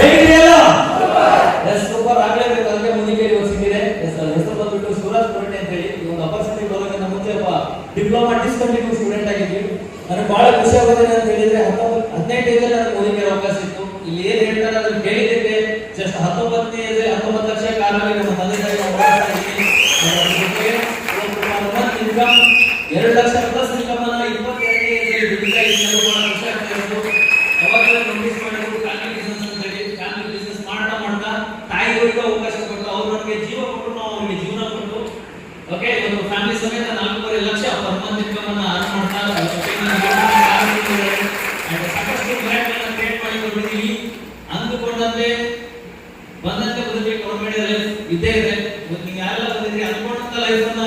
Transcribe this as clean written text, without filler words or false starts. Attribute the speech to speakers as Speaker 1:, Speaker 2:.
Speaker 1: ಹೇಗಿದೆಯಲ್ಲ yes super ಆಗಲೇಬೇಕು ಅಂತ ಮುಂದಕ್ಕೆ ಸಿಕ್ಕಿದೆ. ಹೆಸರು ಬಂದ್ಬಿಟ್ಟು ಸೂರಜ್ ಕೋಟೆ ಅಂತ ಹೇಳಿ. ಈ ಒಂದು ಅಪರ್ಚುನಿಟಿ ಬರೋದಕ್ಕಿಂತ ಮುಂಚೆ ಒಬ್ಬ ಡಿಪ್ಲೊಮಾ ಡಿಸ್ಕಂಟಿನ್ಯೂ ಸ್ಟೂಡೆಂಟ್ ಆಗಿದ್ವಿ. ನನಗೆ ಬಹಳ ಖುಷಿ ಆಗೋದೇನೆ ಅಂತ ಹೇಳಿದ್ರೆ 18 ಏಜಲ್ಲಿ ನನಗೆ ಓದಿಕೆ ಅವಕಾಶ ಇತ್ತು. ಇಲ್ಲಿ ಏನ್ ಹೇಳ್ತಾರೆ ಅದನ್ನು ಕೇಳಿದ್ದೇವೆ. ಜಸ್ಟ್ 19 ಏಜ್ 19 ಲಕ್ಷ ಕಾರಲ್ಲಿ ನಮ್ಮ ತಂದೆ ತಾಯಿ ಇನ್ಕಮ್ 2 ಲಕ್ಷ ಪ್ಲಸ್ ಇನ್ಕಮ್ ಅನ್ನ 22 ಏಜಲ್ಲಿ ದುಡಿತಾ ಇದ್ದೀನಿ. ಬಹಳ ಖುಷಿ ಆಗ್ತಾ ಇತ್ತು. ಅವಾಗಲೇ ನೋಟಿಸ್ ಮಾಡಿದ್ರು ಫ್ಯಾಮಿಲಿ ಬಿಸ್ನೆಸ್ ಅಂತ ಹೇಳಿ. ಫ್ಯಾಮಿಲಿ ಬಿಸ್ನೆಸ್ ಮಾಡ್ತಾ ಮಾಡ್ತಾ ತಾಯಿಯವರಿಗೆ ಅವಕಾಶ ಕೊಟ್ಟು ಅವ್ರು ನಮಗೆ ಜೀವ ಕೊಟ್ಟು ನಾವು ಅವರಿಗೆ ಜೀವನ ಕೊಟ್ಟು ಓಕೆ ಒಂದು ಫ್ಯಾಮಿಲಿ ಸಮೇತ 4.5 ಲಕ್ಷ ಪರ್ ಮಂತ್ ಇನ್ಕಮ್ ಅನ್ನ ಅರ್ನ್ ಮಾಡ್ತಾ ಸಾಕಷ್ಟು ಬ್ರ್ಯಾಂಡ್ ಅನ್ನ ಕ್ರಿಯೇಟ್ ಮಾಡಿಕೊಂಡಿದ್ದೀವಿ. ಅಂದುಕೊಂಡಂತೆ ಬಂದಂತೆ ಬದುಕಬೇಕು. ಗೌರ್ಮೆಂಟ್ ಲೈಫ್ ಇದ್ದೇ ಇದೆ. ನೀವು ಯಾರೆಲ್ಲ ಬಂದಿದ್ರಿ ಅಂದ್ಕೊಂಡಂತ ಲೈಫ್ ಅನ್ನ